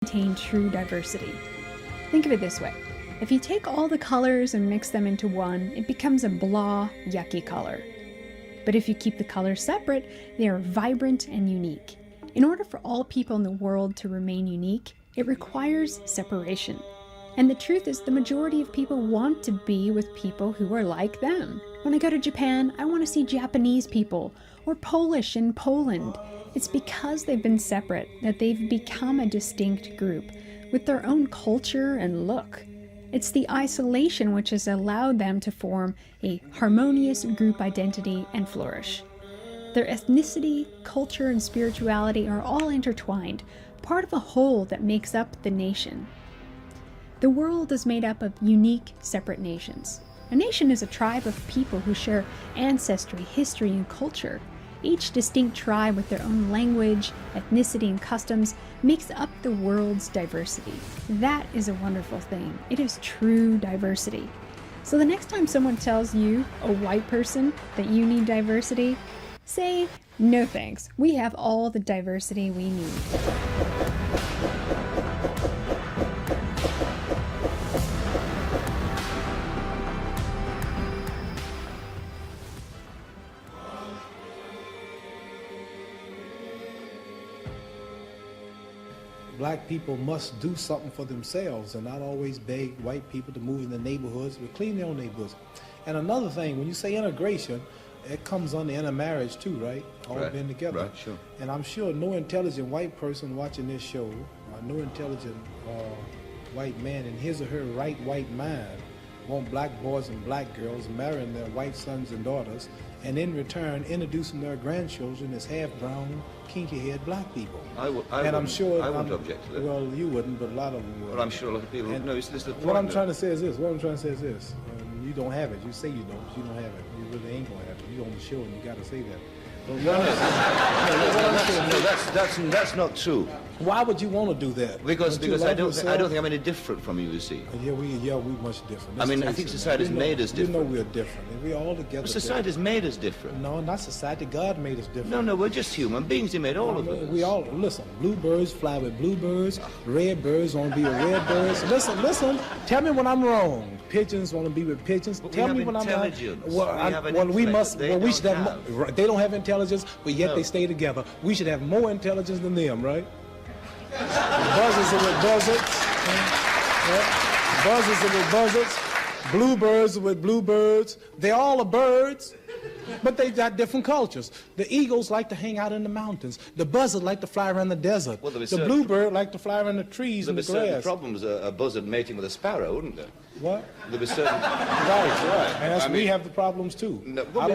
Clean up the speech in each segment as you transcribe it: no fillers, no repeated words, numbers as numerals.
maintain true diversity. Think of it this way. If you take all the colors and mix them into one, it becomes a blah, yucky color. But if you keep the colors separate, they are vibrant and unique. In order for all people in the world to remain unique, it requires separation. And the truth is, the majority of people want to be with people who are like them. When I go to Japan, I want to see Japanese people, or Polish in Poland. It's because they've been separate that they've become a distinct group, with their own culture and look. It's the isolation which has allowed them to form a harmonious group identity and flourish. Their ethnicity, culture, and spirituality are all intertwined, part of a whole that makes up the nation. The world is made up of unique, separate nations. A nation is a tribe of people who share ancestry, history, and culture. Each distinct tribe with their own language, ethnicity, and customs makes up the world's diversity. That is a wonderful thing. It is true diversity. So the next time someone tells you, a white person, that you need diversity, say, no thanks. We have all the diversity we need. Black people must do something for themselves and not always beg white people to move in the neighborhoods, but clean their own neighborhoods. And another thing, when you say integration, it comes under intermarriage too, right? All right. Being together. Right, sure. And I'm sure no intelligent white person watching this show, or no intelligent white man in his or her right white mind, want black boys and black girls marrying their white sons and daughters, and in return introducing their grandchildren as half-brown, kinky-haired black people. I I'm sure I wouldn't object to that. Well, you wouldn't, but a lot of them would. Well, I'm sure a lot of people. No, it's the point. What I'm trying to say is this. You don't have it. You say you don't, but you don't have it. You really ain't gonna have it. You on the show and you gotta say that. But that's not true. Why would you want to do that? Because I don't think I'm any different from you. You see. Yeah, we much different. I mean, I think society's made us different. You know we're different. We're all together. Society's made us different. No, not society. God made us different. No, we're just human beings. He made all of us. We all listen. Bluebirds fly with bluebirds. Red birds want to be with red birds. Listen. Tell me when I'm wrong. Pigeons want to be with pigeons. But Tell me when I'm wrong. We should have. They don't have intelligence, but yet they stay together. We should have more intelligence than them, right? Buzzards are with buzzards. Yeah. Buzzards are with buzzards. Bluebirds are with bluebirds. They all are birds, but they've got different cultures. The eagles like to hang out in the mountains. The buzzard like to fly around the desert. Well, the bluebird like to fly around the trees and the grass. There'd be certain problems, a buzzard mating with a sparrow, wouldn't there? What? There'd be certain... Right. And we have the problems too. No, I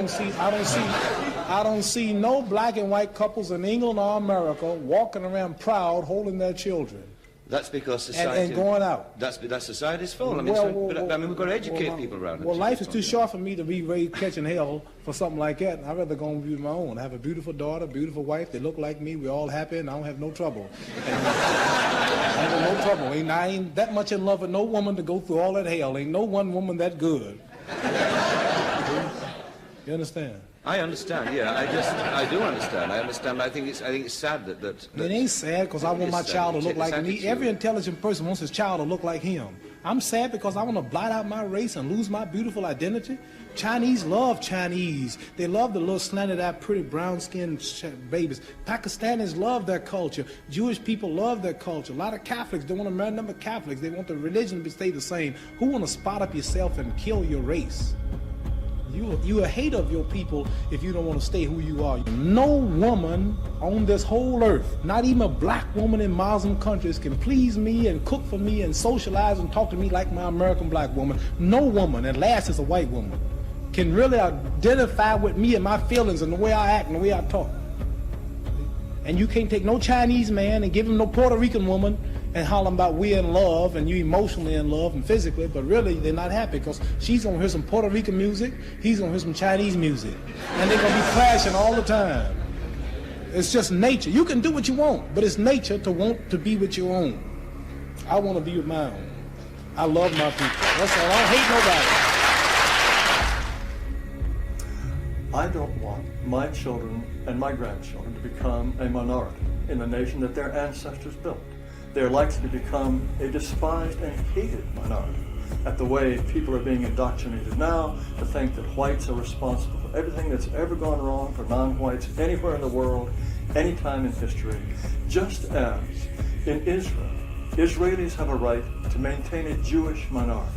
don't see no black and white couples in England or America walking around proud holding their children. That's because society... And going out. That's society's fault. I mean, we've got to educate people around it. Well, life is too short for me to be raised catching hell for something like that. I'd rather go and be my own. I have a beautiful daughter, beautiful wife. They look like me. We're all happy, and I don't have no trouble. I have no trouble. I ain't that much in love with no woman to go through all that hell. Ain't no one woman that good. You understand? I understand, yeah. I do understand. I understand. I think it's sad that it ain't sad because I want my child to look like me. Every intelligent person wants his child to look like him. I'm sad because I want to blot out my race and lose my beautiful identity. Chinese love Chinese. They love the little slanted-eyed, pretty brown-skinned babies. Pakistanis love their culture. Jewish people love their culture. A lot of Catholics don't want to marry number of Catholics. They want the religion to stay the same. Who want to spot up yourself and kill your race? You a hater of your people if you don't want to stay who you are. No woman on this whole earth, not even a black woman in Muslim countries, can please me and cook for me and socialize and talk to me like my American black woman. No woman, and last is a white woman, can really identify with me and my feelings and the way I act and the way I talk. And you can't take no Chinese man and give him no Puerto Rican woman and holler about we're in love and you emotionally in love and physically, but really they're not happy because she's gonna hear some Puerto Rican music, he's gonna hear some Chinese music, and they're gonna be clashing all the time. It's just nature. You can do what you want, but it's nature to want to be with your own. I want to be with my own. I love my people. That's all. I don't hate nobody. I don't want my children and my grandchildren to become a minority in the nation that their ancestors built. they're likely to become a despised and hated minority. At the way people are being indoctrinated now to think that whites are responsible for everything that's ever gone wrong for non-whites anywhere in the world, any time in history. Just as in Israel, Israelis have a right to maintain a Jewish minority.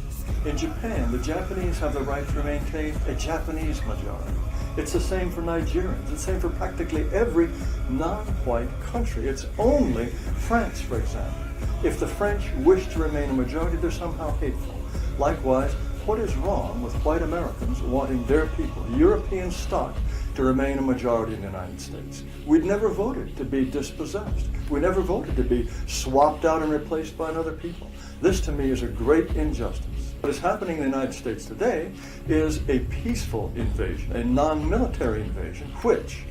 In Japan, the Japanese have the right to maintain a Japanese majority. It's the same for Nigerians. It's the same for practically every non-white country. It's only France, for example. If the French wish to remain a majority, they're somehow hateful. Likewise, what is wrong with white Americans wanting their people, European stock, to remain a majority in the United States? We'd never voted to be dispossessed. We never voted to be swapped out and replaced by another people. This, to me, is a great injustice. What is happening in the United States today is a peaceful invasion, a non-military invasion, which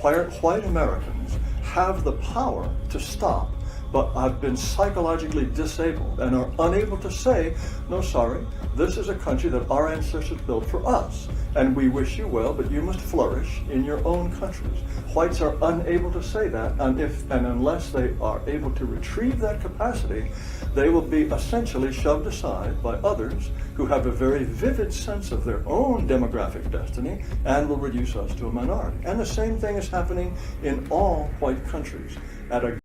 white Americans have the power to stop, but have been psychologically disabled and are unable to say, no, sorry, this is a country that our ancestors built for us, and we wish you well, but you must flourish in your own countries. Whites are unable to say that, and unless they are able to retrieve that capacity, they will be essentially shoved aside by others who have a very vivid sense of their own demographic destiny and will reduce us to a minority. And the same thing is happening in all white countries. At a